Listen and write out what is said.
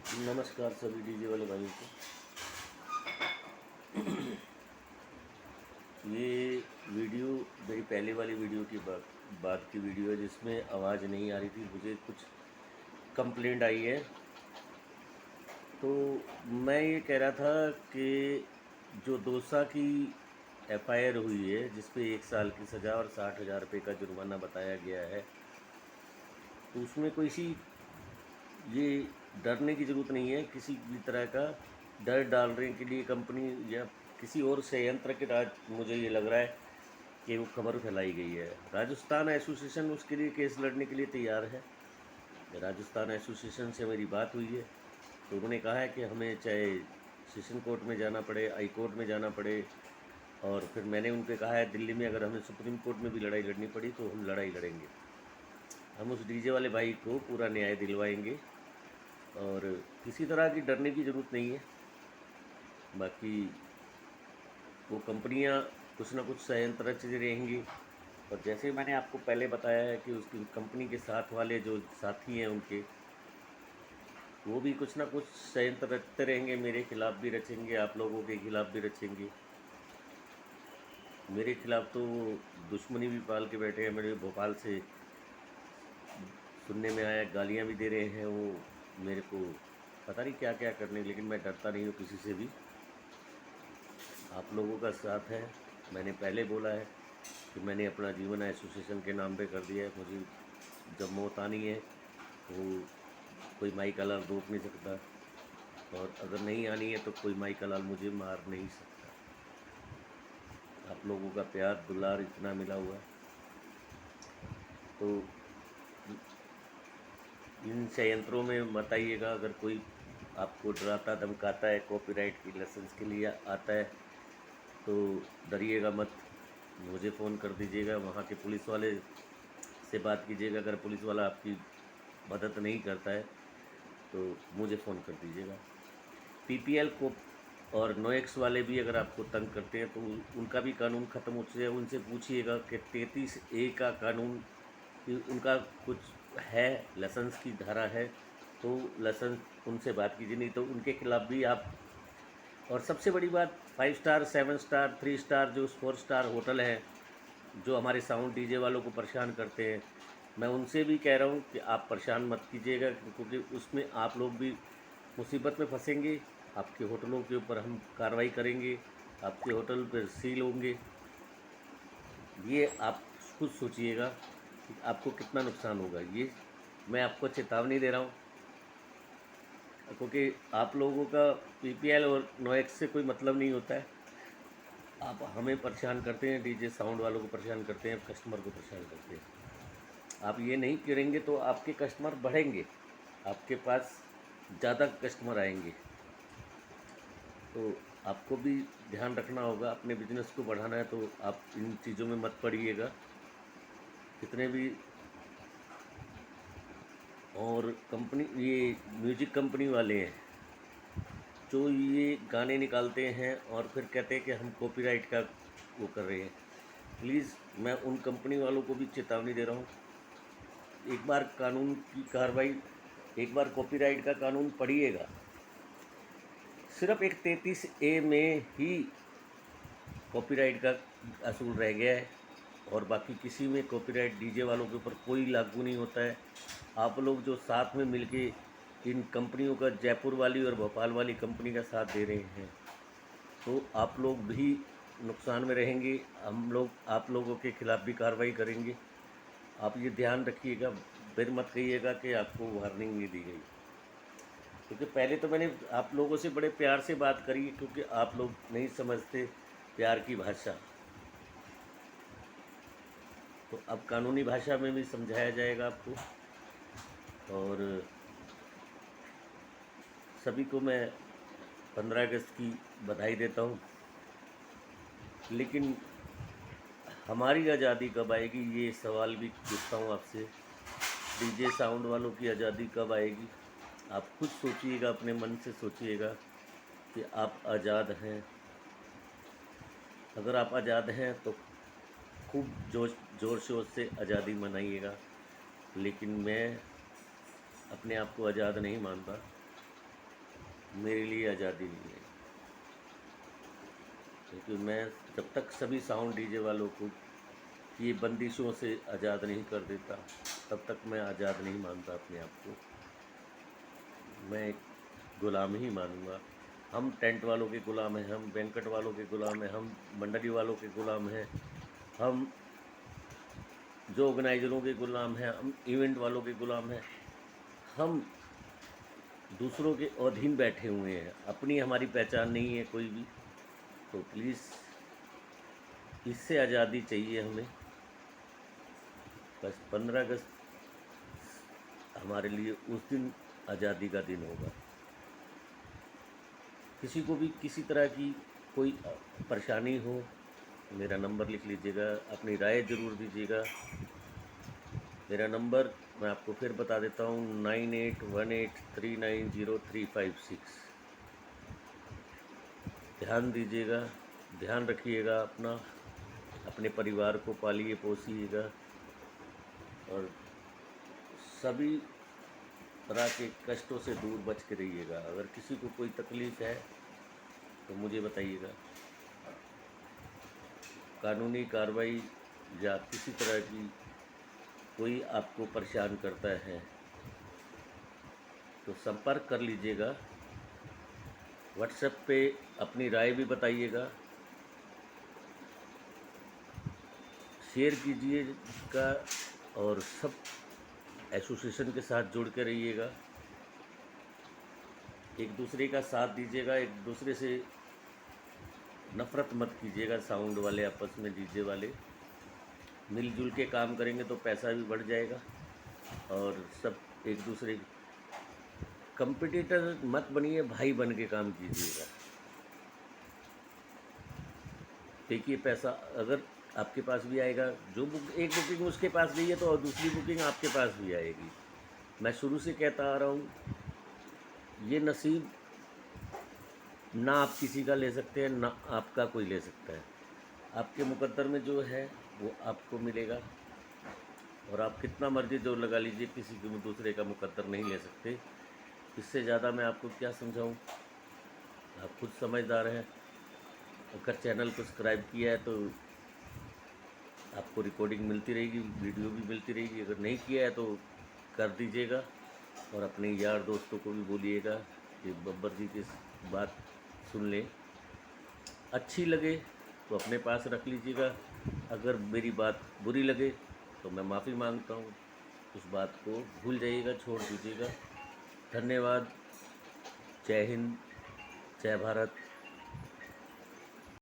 नमस्कार सभी डीजे वाले भाइयों को। ये वीडियो मेरी पहले वाली वीडियो की बात की वीडियो है जिसमें आवाज़ नहीं आ रही थी। मुझे कुछ कंप्लेंट आई है, तो मैं ये कह रहा था कि जो दोसा की एफआईआर हुई है जिस पे 1 साल की सज़ा और 60,000 रुपये का जुर्माना बताया गया है, तो उसमें कोई सी ये डरने की ज़रूरत नहीं है। किसी भी तरह का डर डालने के लिए कंपनी या किसी और संयंत्र के राज मुझे ये लग रहा है कि वो खबर फैलाई गई है। राजस्थान एसोसिएशन उसके लिए केस लड़ने के लिए तैयार है। राजस्थान एसोसिएशन से मेरी बात हुई है, तो उन्होंने कहा है कि हमें चाहे सेशन कोर्ट में जाना पड़े, हाई कोर्ट में जाना पड़े, और फिर मैंने उनसे कहा है दिल्ली में अगर हमें सुप्रीम कोर्ट में भी लड़ाई लड़नी पड़ी तो हम लड़ाई लड़ेंगे। हम उस डीजे वाले भाई को पूरा न्याय दिलवाएंगे और किसी तरह की डरने की ज़रूरत नहीं है। बाकी वो कंपनियां कुछ ना कुछ संयंत्र रच रहेंगी, और जैसे मैंने आपको पहले बताया है कि उसकी कंपनी के साथ वाले जो साथी हैं उनके, वो भी कुछ ना कुछ संयंत्र रचते रहेंगे। मेरे खिलाफ़ भी रचेंगे, आप लोगों के खिलाफ़ भी रचेंगे। मेरे खिलाफ़ तो वो दुश्मनी भी पाल के बैठे हैं। मेरे भोपाल से सुनने में आया, गालियाँ भी दे रहे हैं वो मेरे को, पता नहीं क्या क्या करने, लेकिन मैं डरता नहीं हूँ किसी से भी। आप लोगों का साथ है। मैंने पहले बोला है कि मैंने अपना जीवन एसोसिएशन के नाम पे कर दिया है। मुझे जब मौत आनी है तो कोई माई का लाल रोक नहीं सकता, और अगर नहीं आनी है तो कोई माई का लाल मुझे मार नहीं सकता। आप लोगों का प्यार दुलार इतना मिला हुआ है, तो इन संयंत्रों में मत आइएगा। अगर कोई आपको डराता धमकाता है, कॉपीराइट की लाइसेंस के लिए आता है, तो डरिएगा मत। मुझे फ़ोन कर दीजिएगा, वहाँ के पुलिस वाले से बात कीजिएगा। अगर पुलिस वाला आपकी मदद नहीं करता है तो मुझे फ़ोन कर दीजिएगा। पीपीएल को और नोएक्स वाले भी अगर आपको तंग करते हैं तो उनका भी कानून ख़त्म हो चुका है। उनसे पूछिएगा कि 33A का कानून कि उनका कुछ है, लाइसेंस की धारा है, तो लाइसेंस उनसे बात कीजिए, नहीं तो उनके खिलाफ़ भी आप। और सबसे बड़ी बात, 5 स्टार 7 स्टार 3 स्टार जो 4 स्टार होटल हैं जो हमारे साउंड डीजे वालों को परेशान करते हैं, मैं उनसे भी कह रहा हूँ कि आप परेशान मत कीजिएगा, क्योंकि उसमें आप लोग भी मुसीबत में फंसेंगे। आपके होटलों के ऊपर हम कार्रवाई करेंगे, आपके होटल पर सील होंगे। ये आप खुद सोचिएगा कि आपको कितना नुकसान होगा। ये मैं आपको चेतावनी दे रहा हूँ, क्योंकि आप लोगों का पीपीएल और नोएक्स से कोई मतलब नहीं होता है। आप हमें परेशान करते हैं, डीजे साउंड वालों को परेशान करते हैं, कस्टमर को परेशान करते हैं। आप ये नहीं करेंगे तो आपके कस्टमर बढ़ेंगे, आपके पास ज़्यादा कस्टमर आएंगे। तो आपको भी ध्यान रखना होगा। अपने बिजनेस को बढ़ाना है तो आप इन चीज़ों में मत पड़िएगा। कितने भी और कंपनी, ये म्यूजिक कंपनी वाले हैं जो ये गाने निकालते हैं और फिर कहते हैं कि हम कॉपीराइट का वो कर रहे हैं, प्लीज़ मैं उन कंपनी वालों को भी चेतावनी दे रहा हूँ। एक बार कानून की कार्रवाई, एक बार कॉपीराइट का कानून पढ़िएगा। सिर्फ एक 33A में ही कॉपीराइट का असूल रह गया है, और बाकी किसी में कॉपीराइट डीजे वालों के ऊपर कोई लागू नहीं होता है। आप लोग जो साथ में मिलके इन कंपनियों का, जयपुर वाली और भोपाल वाली कंपनी का साथ दे रहे हैं, तो आप लोग भी नुकसान में रहेंगे। हम लोग आप लोगों के खिलाफ़ भी कार्रवाई करेंगे। आप ये ध्यान रखिएगा, फिर मत कहिएगा कि आपको वार्निंग नहीं दी गई, क्योंकि पहले तो मैंने आप लोगों से बड़े प्यार से बात करी, क्योंकि आप लोग नहीं समझते प्यार की भाषा। तो अब कानूनी भाषा में भी समझाया जाएगा आपको। और सभी को मैं 15 अगस्त की बधाई देता हूँ, लेकिन हमारी आज़ादी कब आएगी ये सवाल भी पूछता हूँ आपसे। डीजे साउंड वालों की आज़ादी कब आएगी? आप खुद सोचिएगा, अपने मन से सोचिएगा कि आप आज़ाद हैं। अगर आप आज़ाद हैं तो खूब ज़ोर शोर से आज़ादी मनाइएगा, लेकिन मैं अपने आप को आज़ाद नहीं मानता। मेरे लिए आज़ादी नहीं है, क्योंकि मैं जब तक सभी साउंड डीजे वालों को ये बंदिशों से आज़ाद नहीं कर देता, तब तक मैं आज़ाद नहीं मानता अपने आप को। मैं एक गुलाम ही मानूंगा। हम टेंट वालों के गुलाम हैं, हम बैंकट वालों के गुलाम हैं, हम मंडली वालों के गुलाम हैं, हम जो ऑर्गेनाइजरों के गुलाम हैं, हम इवेंट वालों के गुलाम हैं। हम दूसरों के अधीन बैठे हुए हैं, अपनी हमारी पहचान नहीं है कोई भी। तो प्लीज़ इससे आज़ादी चाहिए हमें। बस 15 अगस्त हमारे लिए उस दिन आज़ादी का दिन होगा। किसी को भी किसी तरह की कोई परेशानी हो, मेरा नंबर लिख लीजिएगा, अपनी राय ज़रूर दीजिएगा। मेरा नंबर मैं आपको फिर बता देता हूँ, 9818390356। ध्यान दीजिएगा, ध्यान रखिएगा अपना, अपने परिवार को पालिए पोसिएगा, और सभी तरह के कष्टों से दूर बच के रहिएगा। अगर किसी को कोई तकलीफ़ है तो मुझे बताइएगा। कानूनी कार्रवाई या किसी तरह की कोई आपको परेशान करता है तो संपर्क कर लीजिएगा। व्हाट्सएप पे अपनी राय भी बताइएगा, शेयर कीजिएगा, और सब एसोसिएशन के साथ जुड़ के रहिएगा। एक दूसरे का साथ दीजिएगा, एक दूसरे से नफ़रत मत कीजिएगा। साउंड वाले आपस में, डीजे वाले मिलजुल के काम करेंगे तो पैसा भी बढ़ जाएगा, और सब एक दूसरे कंपटीटर मत बनिए, भाई बन के काम कीजिएगा। देखिए, पैसा अगर आपके पास भी आएगा, जो एक बुकिंग उसके पास गई है तो दूसरी बुकिंग आपके पास भी आएगी। मैं शुरू से कहता आ रहा हूँ, ये नसीब ना आप किसी का ले सकते हैं, ना आपका कोई ले सकता है। आपके मुकद्दर में जो है वो आपको मिलेगा, और आप कितना मर्जी जोर लगा लीजिए, किसी के दूसरे का मुकद्दर नहीं ले सकते। इससे ज़्यादा मैं आपको क्या समझाऊं, आप खुद समझदार हैं। अगर चैनल को सब्सक्राइब किया है तो आपको रिकॉर्डिंग मिलती रहेगी, वीडियो भी मिलती रहेगी। अगर नहीं किया है तो कर दीजिएगा, और अपने यार दोस्तों को भी बोलिएगा कि बब्बर जी की बात सुन लें। अच्छी लगे तो अपने पास रख लीजिएगा, अगर मेरी बात बुरी लगे तो मैं माफ़ी मांगता हूँ। उस बात को भूल जाइएगा, छोड़ दीजिएगा। धन्यवाद। जय हिंद, जय भारत।